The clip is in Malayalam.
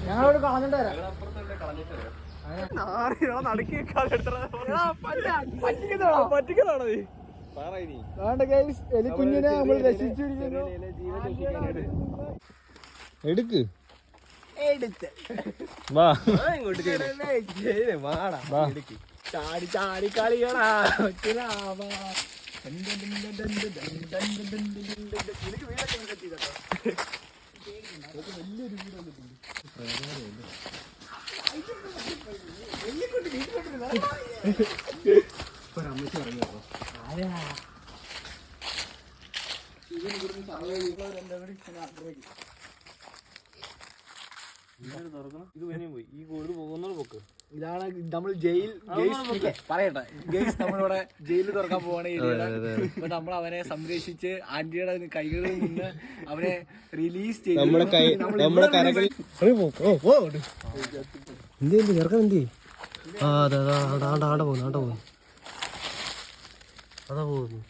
ഞങ്ങളോട് കളഞ്ഞിട്ട് വരാം. പറ്റിക്കതാണോ നീ? എലിക്കുഞ്ഞിനെ നമ്മൾ രക്ഷിച്ചിരിക്കുന്നു. എടുക്ക് വാ ഇങ്ങോട്ട് ചാടി ചാടി കളികളാ. വലിയൊരു വീട് വന്നിട്ടുണ്ട്. ഇതാണ് നമ്മൾ ജയിൽ പറയട്ടെ ഗെയ്സ്, നമ്മളിവിടെ ജയിലിൽ തുറക്കാൻ പോവാണ്. നമ്മൾ അവനെ സംരക്ഷിച്ച് ആന്റിയുടെ കൈകളിൽ നിന്ന് അവനെ റിലീസ് ചെയ്ത് അതാ പോകുന്നു